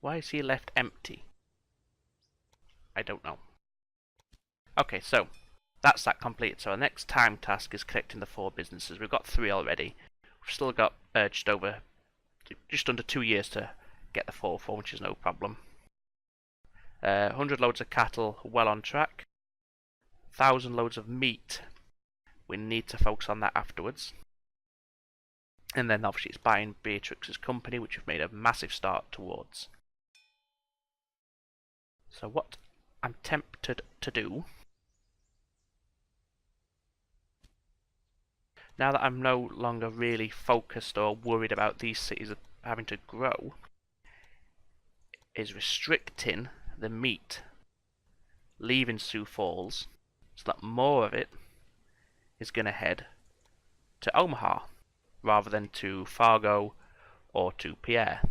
Why is he left empty? I don't know. Okay, so that's that completed. So our next time task is connecting the 4 businesses. We've got 3 already. We've still got just under 2 years to get the 4th one, which is no problem. 100 loads of cattle, well on track. 1,000 loads of meat. We need to focus on that afterwards. And then obviously it's buying Beatrix's company, which we've made a massive start towards. So what I'm tempted to do, now that I'm no longer really focused or worried about these cities having to grow, is restricting the meat leaving Sioux Falls so that more of it is going to head to Omaha rather than to Fargo or to Pierre.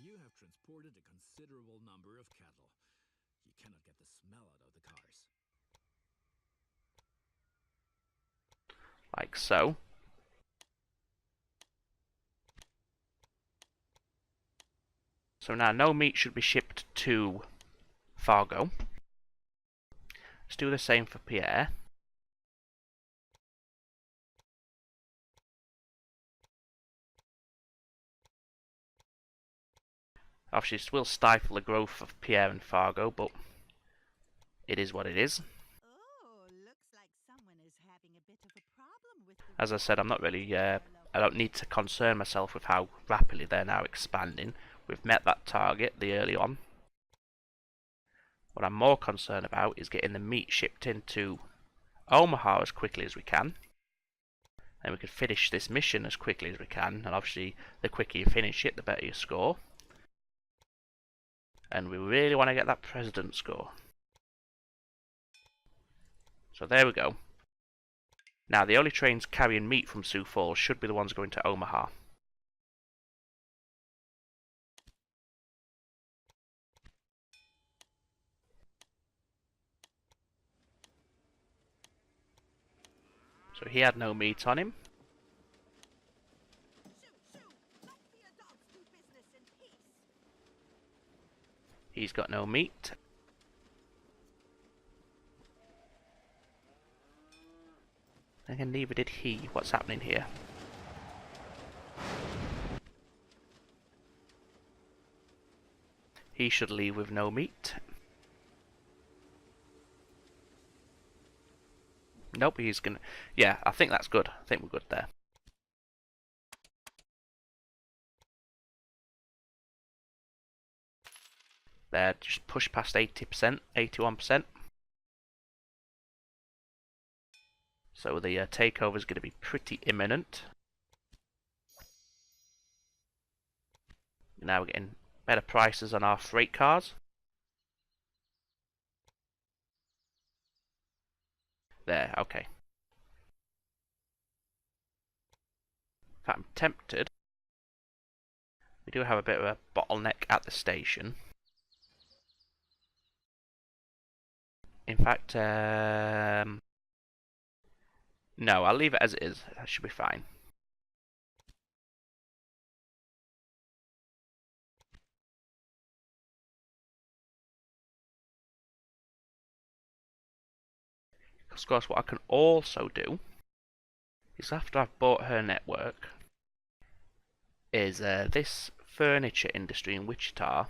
You have transported a considerable number of cattle. You cannot get the smell out of the cars. Like so. So now no meat should be shipped to Fargo. Let's do the same for Pierre. Obviously, this will stifle the growth of Pierre and Fargo, but it is what it is. Oh, looks like someone is having a bit of a problem with the As I said, I'm not really, I don't need to concern myself with how rapidly they're now expanding. We've met that target early on. What I'm more concerned about is getting the meat shipped into Omaha as quickly as we can. And we can finish this mission as quickly as we can. And obviously, the quicker you finish it, the better you score. And we really want to get that president score. So there we go. Now, the only trains carrying meat from Sioux Falls should be the ones going to Omaha. So he had no meat on him. He's got no meat. And neither did he. What's happening here? He should leave with no meat. Nope, he's gonna... Yeah, I think that's good. I think we're good there. There, just push past 80%, 81%. So the takeover is going to be pretty imminent. Now we're getting better prices on our freight cars. There, okay. In fact, I'm tempted. We do have a bit of a bottleneck at the station. In fact, no, I'll leave it as it is. That should be fine. Of course, what I can also do is after I've bought her network, is this furniture industry in Wichita,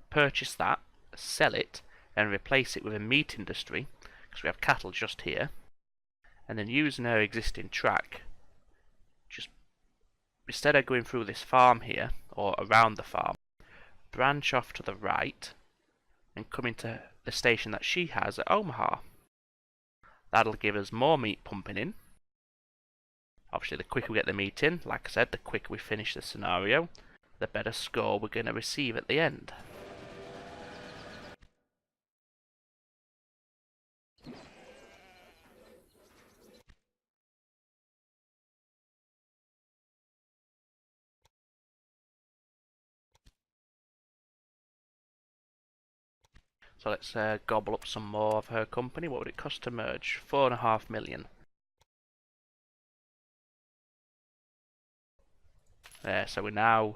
purchase that, sell it, and replace it with a meat industry, because we have cattle just here, and then using her existing track, just instead of going through this farm here, or around the farm, branch off to the right, and come into the station that she has at Omaha. That'll give us more meat pumping in. Obviously, the quicker we get the meat in, like I said, the quicker we finish the scenario, the better score we're going to receive at the end. So let's gobble up some more of her company. What would it cost to merge? 4.5 million. There, so we're now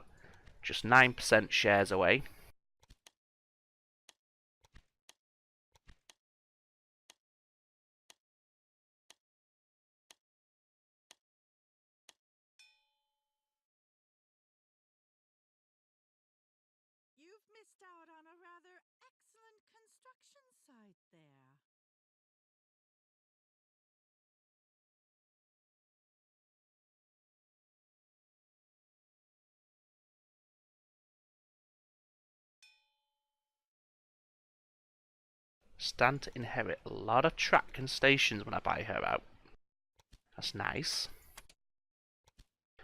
just 9% shares away. out on a rather excellent construction site there. Stand to inherit a lot of track and stations when I buy her out. That's nice.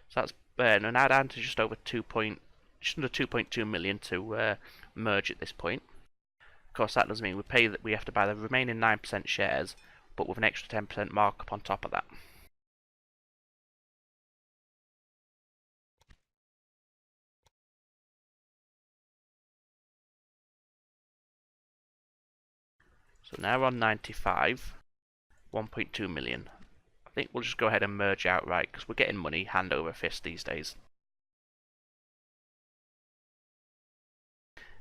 So that's we're now down to just under 2.2 million to merge at this point. Of course, that does mean we have to buy the remaining 9% shares, but with an extra 10% markup on top of that. So now we're on 95, 1.2 million. I think we'll just go ahead and merge outright because we're getting money hand over fist these days.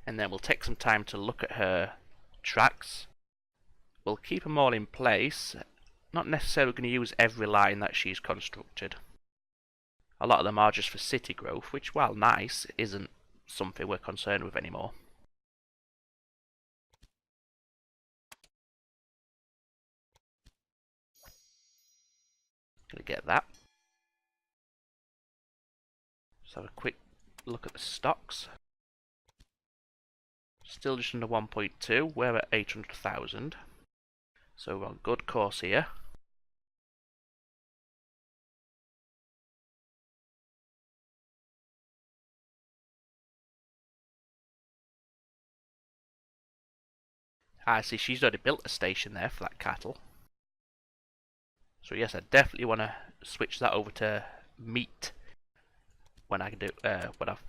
And then we'll take some time to look at her tracks. We'll keep them all in place. Not necessarily going to use every line that she's constructed. A lot of them are just for city growth, which, while nice, isn't something we're concerned with anymore. Gonna get that. Let's have a quick look at the stocks. Still just under 1.2. We're at 800,000. So we're on good course here. I see she's already built a station there for that cattle. So yes, I definitely want to switch that over to meat when I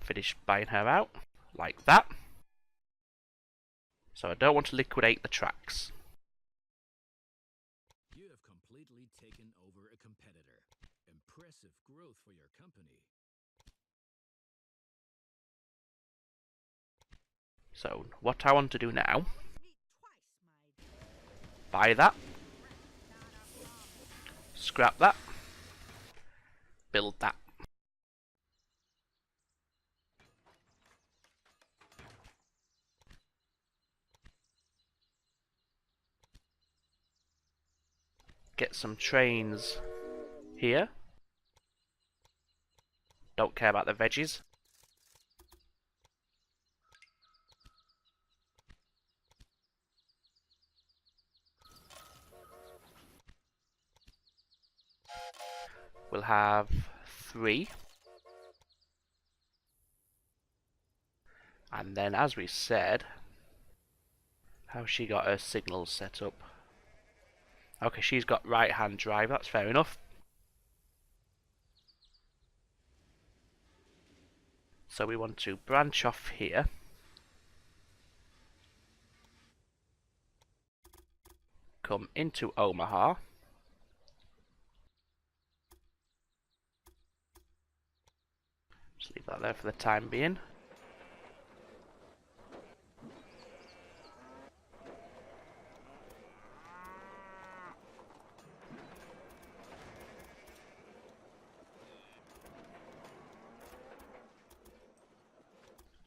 finish buying her out, like that. So I don't want to liquidate the tracks. You have completely taken over a competitor. Impressive growth for your company. So what I want to do now, Meet twice, my buy that, scrap that, build that. Get some trains here. Don't care about the veggies. We'll have 3. And then, as we said, how's she got her signals set up? Okay, she's got right-hand drive, that's fair enough. So we want to branch off here. Come into Omaha. Just leave that there for the time being.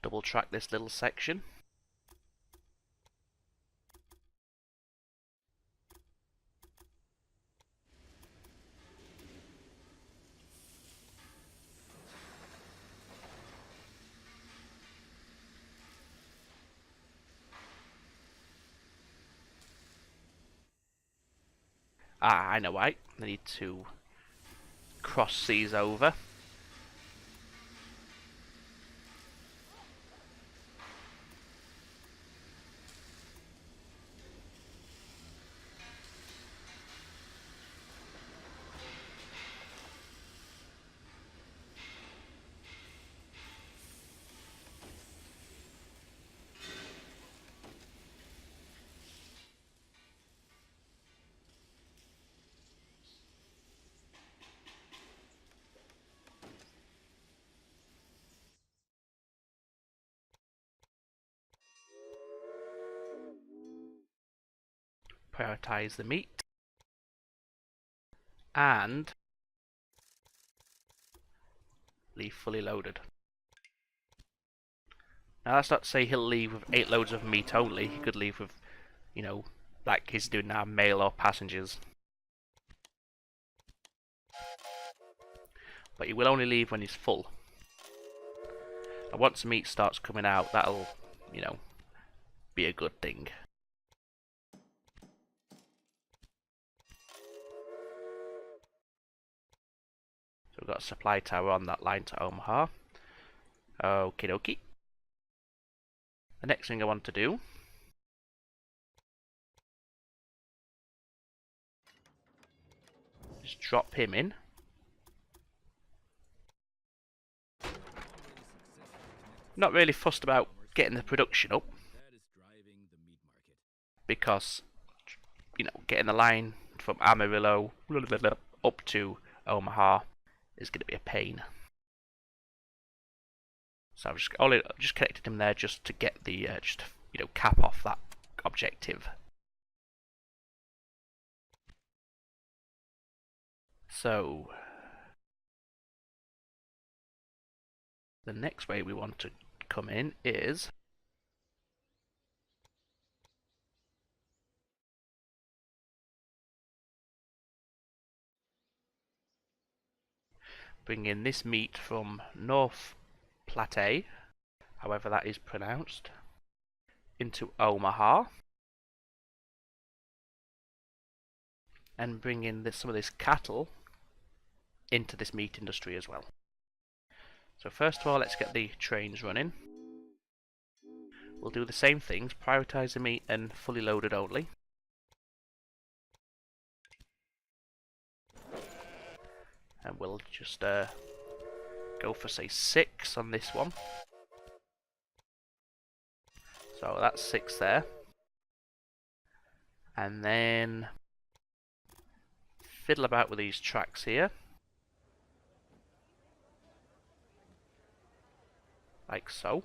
Double track this little section. Ah, I know why. I need to cross these over. Prioritize the meat. And leave fully loaded. Now that's not to say he'll leave with 8 loads of meat only. He could leave with, you know, like he's doing now, mail or passengers. But he will only leave when he's full. And once the meat starts coming out, that'll, you know, be a good thing. So we've got a supply tower on that line to Omaha. Okie dokie. The next thing I want to do is drop him in. Not really fussed about getting the production up, because, you know, getting the line from Amarillo up to Omaha is going to be a pain. So I've just connected him there just to get the cap off that objective. So the next way we want to come in is bring in this meat from North Platte, however that is pronounced, into Omaha, and bring in some of this cattle into this meat industry as well. So first of all, let's get the trains running. We'll do the same things, prioritize the meat and fully loaded only. And we'll just go for, say, 6 on this one. So that's 6 there. And then fiddle about with these tracks here. Like so.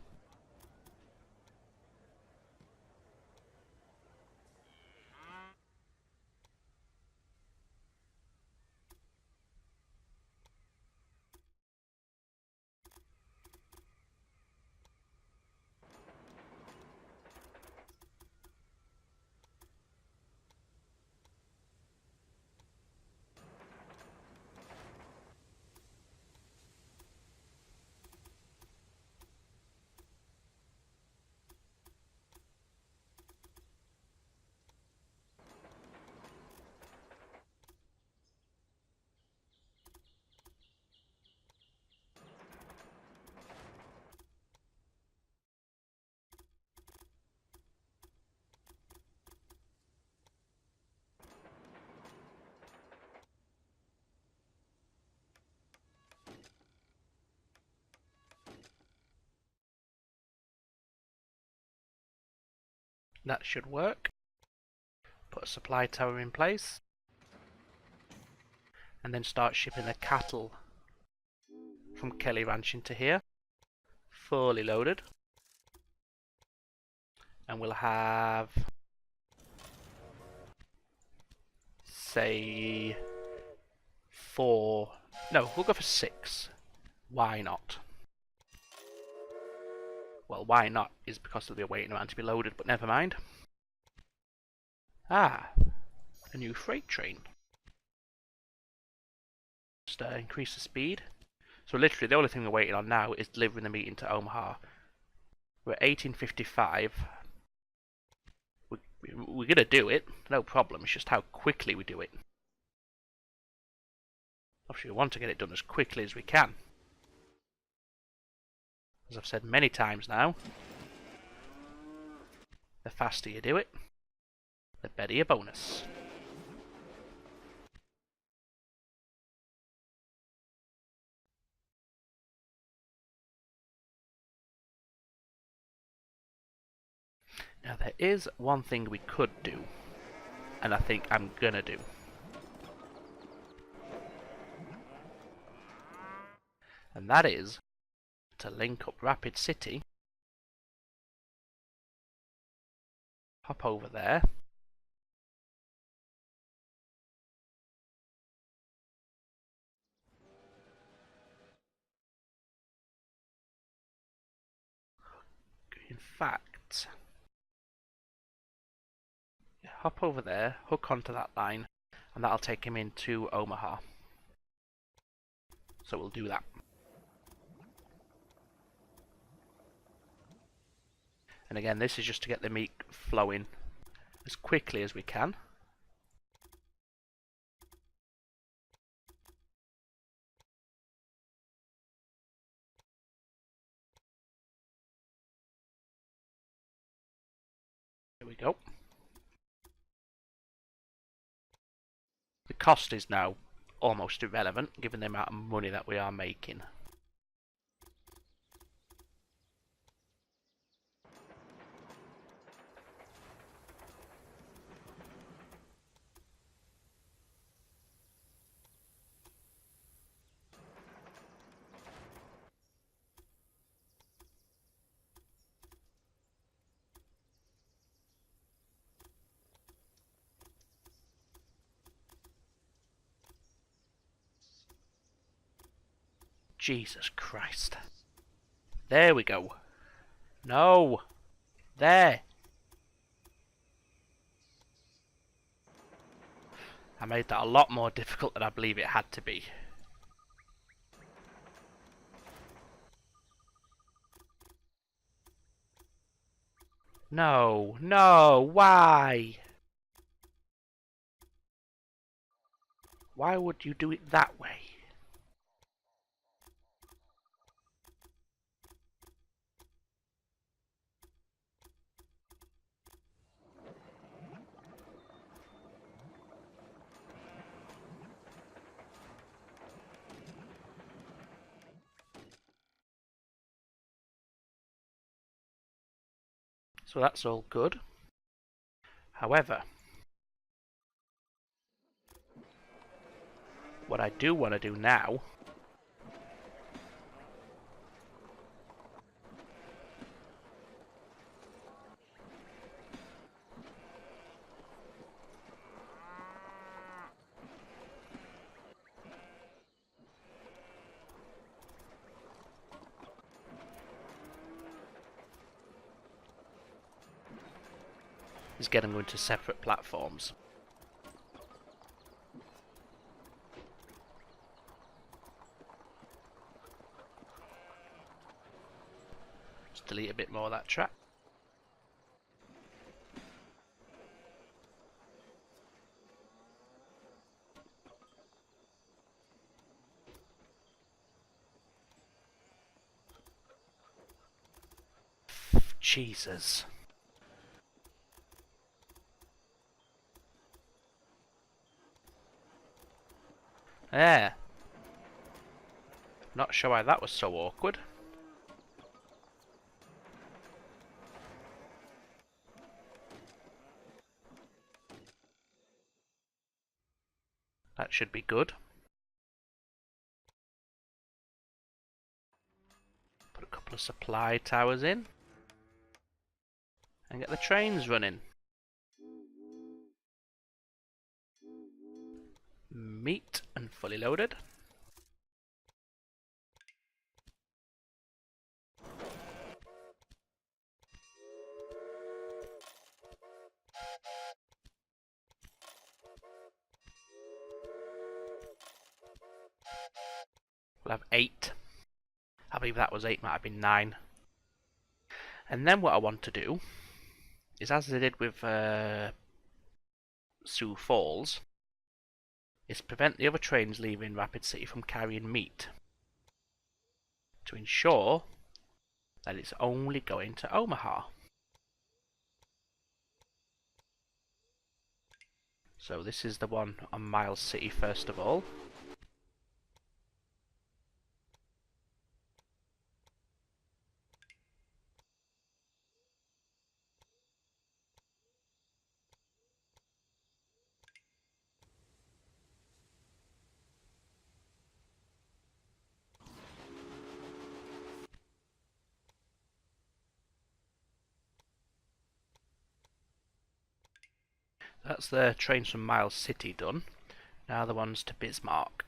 That should work. Put a supply tower in place. And then start shipping the cattle from Kelly Ranch into here. Fully loaded. And we'll have, say, 4. No, we'll go for 6. Why not? Well, why not is because they'll be waiting around to be loaded, but never mind. Ah, a new freight train. Just increase the speed. So literally the only thing we're waiting on now is delivering the meat into Omaha. We're at 1855. We're gonna do it, no problem. It's just how quickly we do it. Obviously we want to get it done as quickly as we can. As I've said many times now, the faster you do it, the better your bonus. Now there is one thing we could do, and I think I'm gonna do. And that is to link up Rapid City, hop over there, fact, hop over there, hook onto that line, and that'll take him into Omaha. So we'll do that. And again, this is just to get the meat flowing as quickly as we can. Here we go. The cost is now almost irrelevant given the amount of money that we are making. Jesus Christ. There we go. No! There! I made that a lot more difficult than I believe it had to be. No, no, why? Why would you do it that way? So that's all good. However, what I do want to do now is get them into separate platforms. Just delete a bit more of that track. Jesus. There. Not sure why that was so awkward. That should be good. Put a couple of supply towers in. And get the trains running. Meat and fully loaded. We'll have 8. I believe that was 8, might have been 9. And then what I want to do is, as I did with Sioux Falls, is prevent the other trains leaving Rapid City from carrying meat to ensure that it's only going to Omaha. So this is the one on Miles City first of all. That's the trains from Miles City done. Now the ones to Bismarck.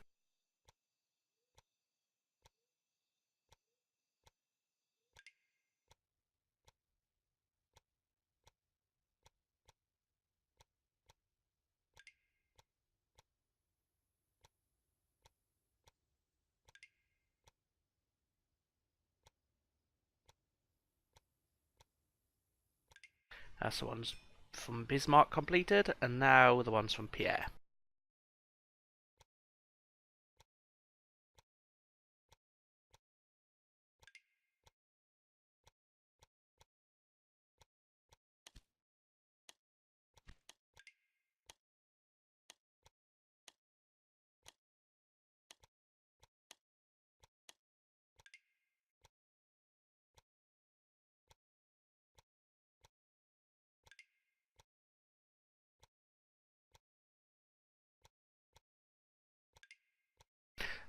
That's the ones from Bismarck completed, and now the ones from Pierre.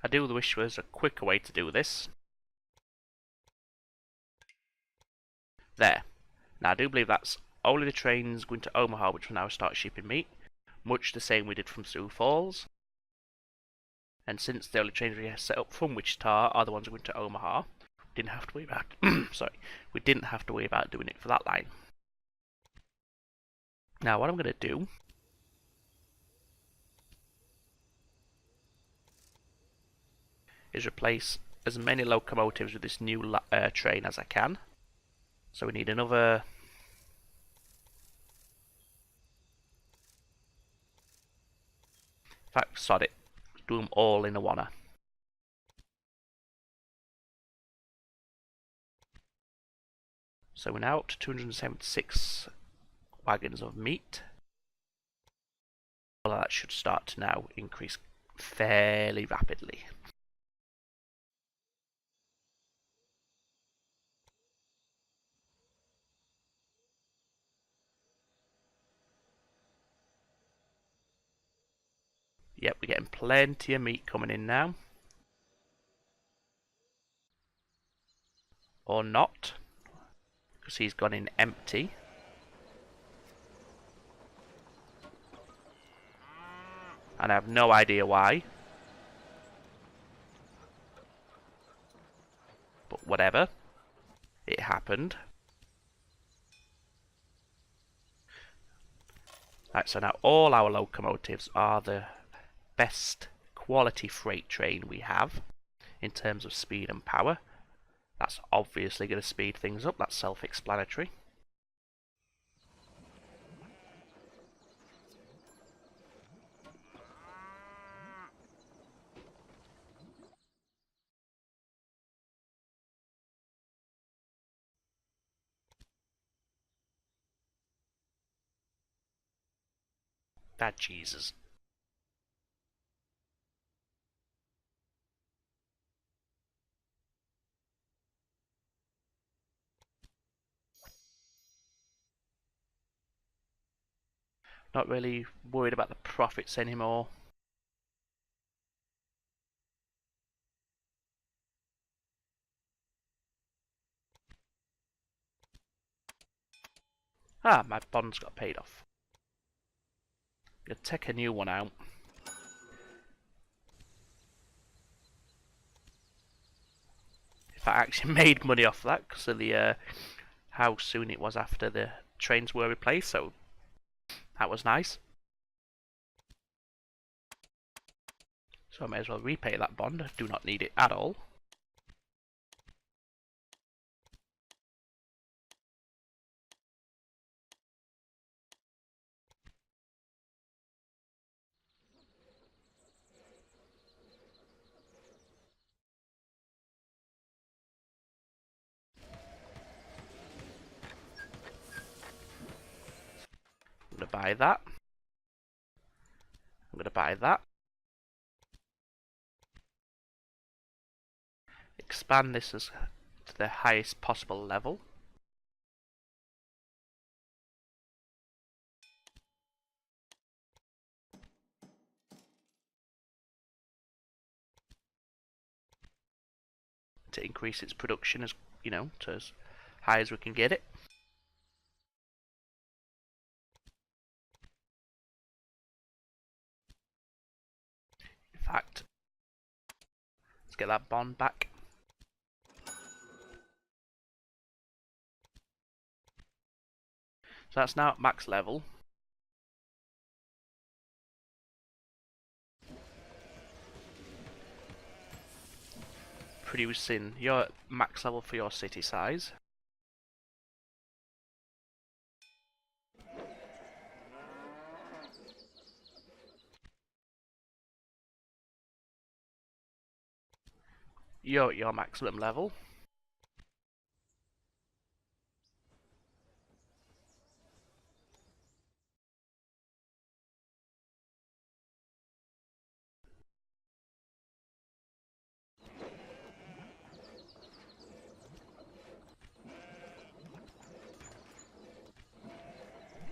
I do wish there was a quicker way to do this. There. Now I do believe that's only the trains going to Omaha which will now start shipping meat. Much the same we did from Sioux Falls. And since the only trains we set up from Wichita are the ones going to Omaha, we didn't have to worry about we didn't have to worry about doing it for that line. Now what I'm going to do is replace as many locomotives with this new train as I can. So we need another... In fact, sod it. Do them all in a wanna. So we're now up to 276 wagons of meat. Well, that should start to now increase fairly rapidly. Yep, we're getting plenty of meat coming in now. Or not, because he's gone in empty. And I have no idea why. But whatever. It happened. Right, so now all our locomotives are the best quality freight train we have in terms of speed and power. That's obviously going to speed things up, that's self-explanatory. Bad Jesus. Not really worried about the profits anymore. Ah, my bonds got paid off. Gonna take a new one out. If I actually made money off that because of the how soon it was after the trains were replaced, so that was nice. So I may as well repay that bond. I do not need it at all. I'm going to buy that. I'm going to buy that. Expand this as to the highest possible level. To increase its production as, you know, to as high as we can get it. In fact, let's get that bond back. So that's now at max level. Producing your max level for your city size. You're at your maximum level.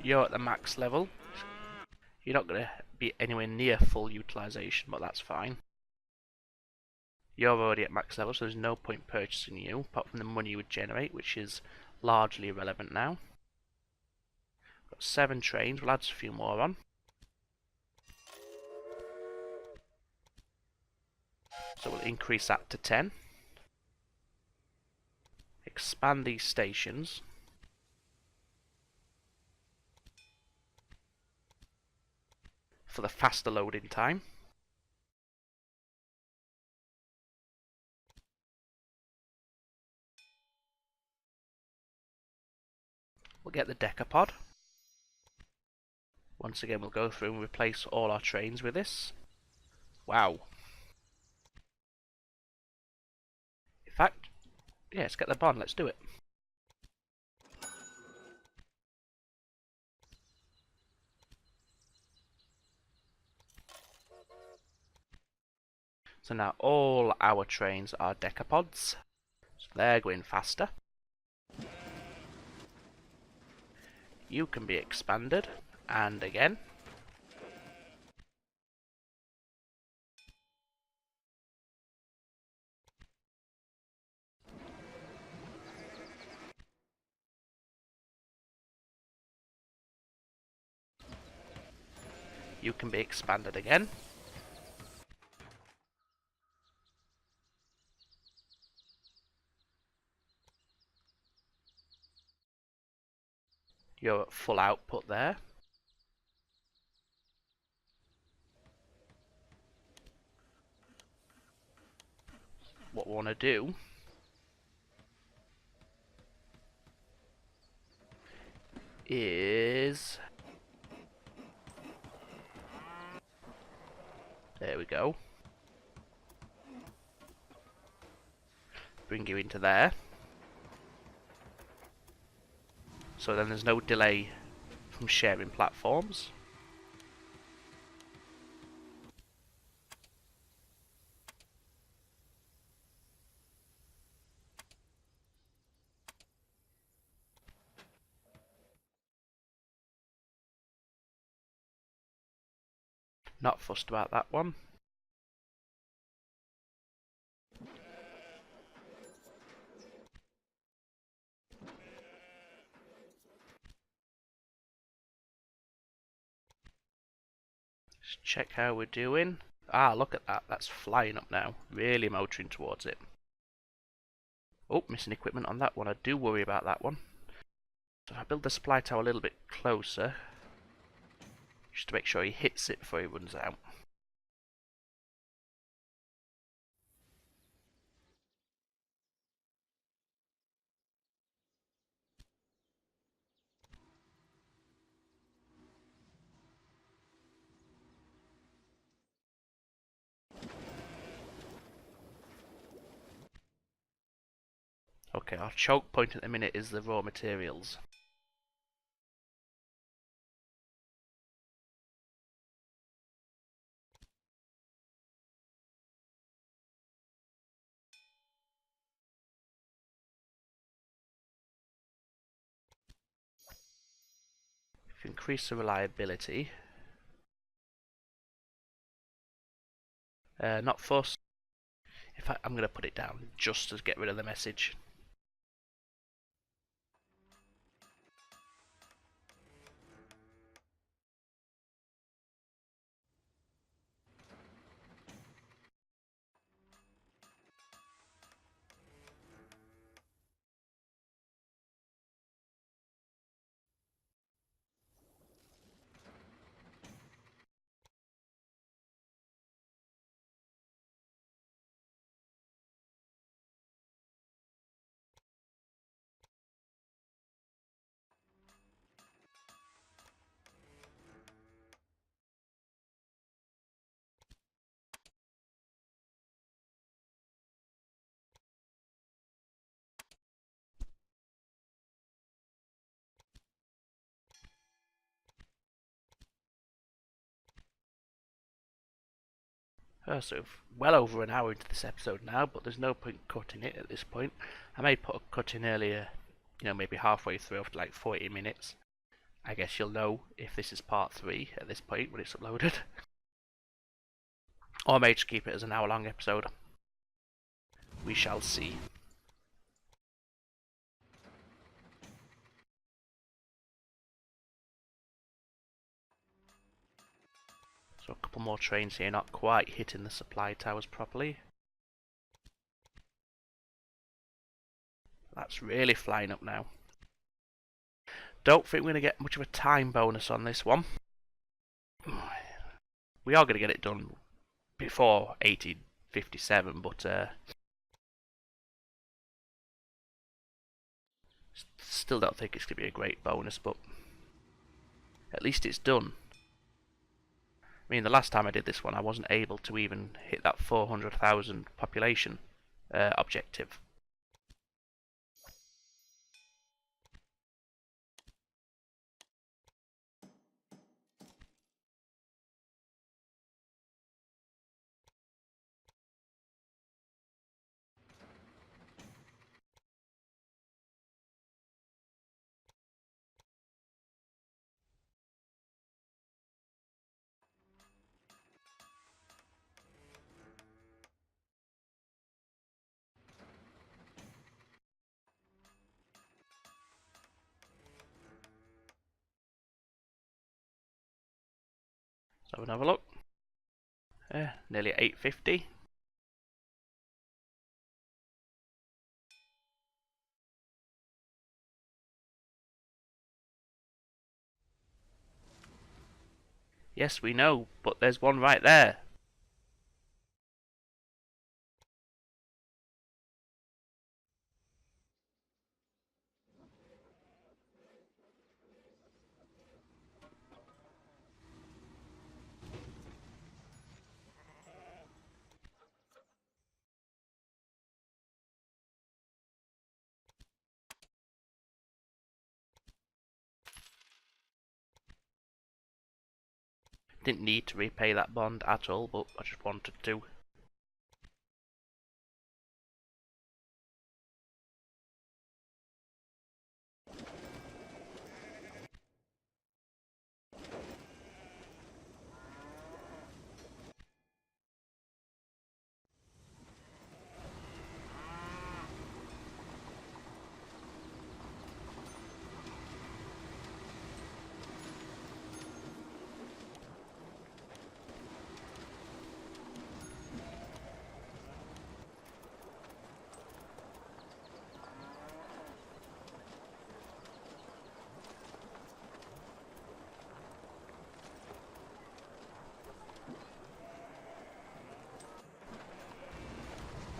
You're at the max level. You're not going to be anywhere near full utilization, but that's fine. You're already at max level, so there's no point purchasing you, apart from the money you would generate, which is largely irrelevant now. Got 7 trains, we'll add a few more on. So we'll increase that to 10. Expand these stations. For the faster loading time. We'll get the Decapod. Once again, we'll go through and replace all our trains with this. Wow. In fact, yeah, let's get the bond, let's do it. So now all our trains are Decapods. So they're going faster. You can be expanded, and again. You can be expanded again. You're at full output there. What we want to do is... There we go. Bring you into there. So then there's no delay from sharing platforms. Not fussed about that one. Just check how we're doing. Ah, look at that. That's flying up now. Really motoring towards it. Oh, missing equipment on that one. I do worry about that one. So if I build the supply tower a little bit closer, just to make sure he hits it before he runs out. Okay, our choke point at the minute is the raw materials. If you increase the reliability, not fussed. In fact, I'm going to put it down just to get rid of the message. So well over an hour into this episode now, but there's no point cutting it at this point. I may put a cut in earlier, maybe halfway through after like 40 minutes. I guess you'll know if this is part 3 at this point when it's uploaded. Or I may just keep it as an hour long episode. We shall see. So a couple more trains here, not quite hitting the supply towers properly. That's really flying up now. Don't think we're going to get much of a time bonus on this one. We are going to get it done before 1857, but still don't think it's going to be a great bonus, but at least it's done. I mean, the last time I did this one, I wasn't able to even hit that 400,000 population objective. So have another look. Nearly 850. Yes, we know, but there's one right there. Didn't need to repay that bond at all, but I just wanted to.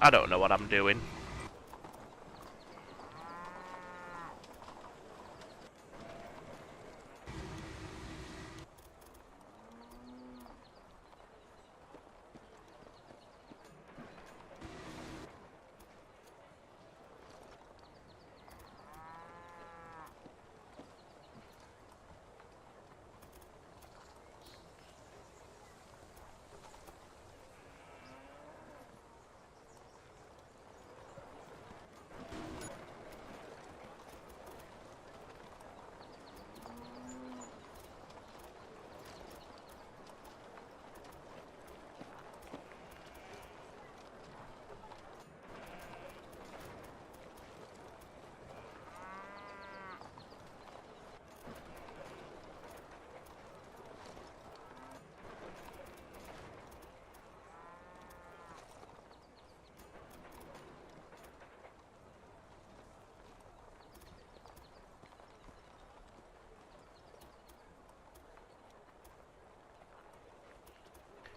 I don't know what I'm doing.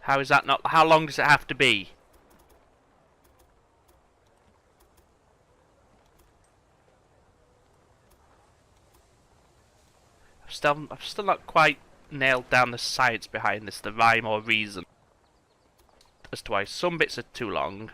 How is that not? How long does it have to be? I've still not quite nailed down the science behind this, the rhyme or reason as to why some bits are too long.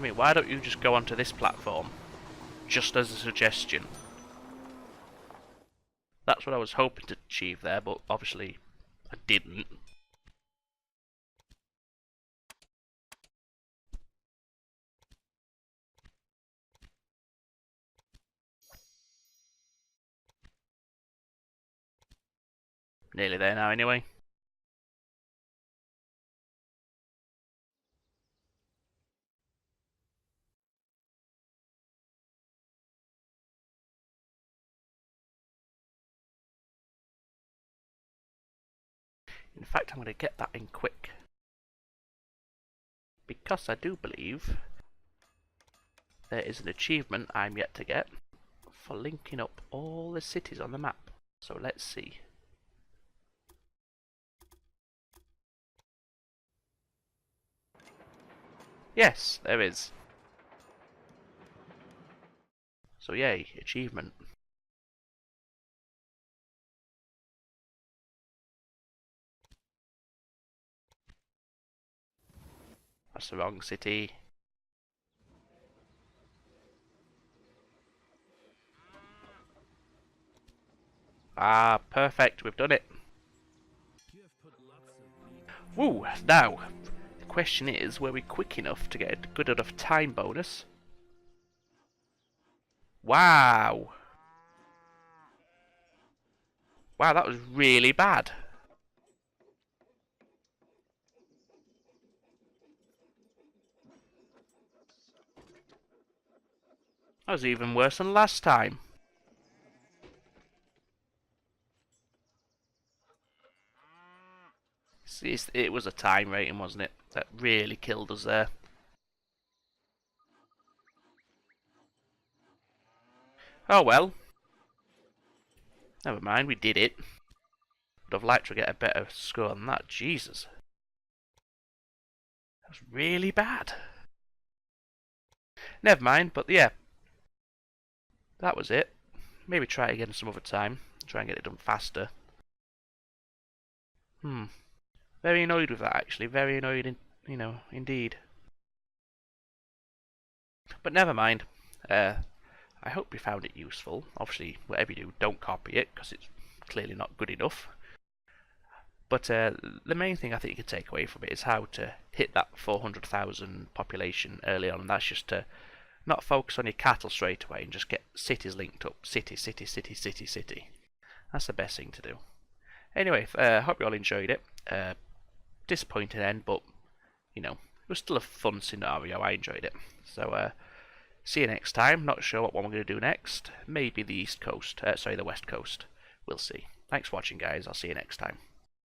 mean, why don't you just go onto this platform? Just as a suggestion. That's what I was hoping to achieve there, but obviously I didn't. Nearly there now anyway. In fact, I'm going to get that in quick. Because I do believe there is an achievement I'm yet to get for linking up all the cities on the map. So let's see. Yes, there is. So yay, achievement. That's the wrong city. Ah, perfect, we've done it. You have put lots of meat. Woo, now, the question is, were we quick enough to get a good enough time bonus? Wow! Wow, that was really bad. That was even worse than last time. See, it was a time rating, wasn't it? That really killed us there. Oh well. Never mind, we did it. Would have liked to get a better score than that. Jesus. That was really bad. Never mind, but yeah. That was it. Maybe try it again some other time. Try and get it done faster. Very annoyed with that, actually. Very annoyed, indeed. But never mind. I hope you found it useful. Obviously, whatever you do, don't copy it, because it's clearly not good enough. But the main thing I think you can take away from it is how to hit that 400,000 population early on, and that's just to not focus on your cattle straight away and just get cities linked up. City, city, city, city, city. That's the best thing to do. Anyway, hope you all enjoyed it. Disappointing end, but, it was still a fun scenario. I enjoyed it. So, see you next time. Not sure what one we're going to do next. Maybe the East Coast. The West Coast. We'll see. Thanks for watching, guys. I'll see you next time.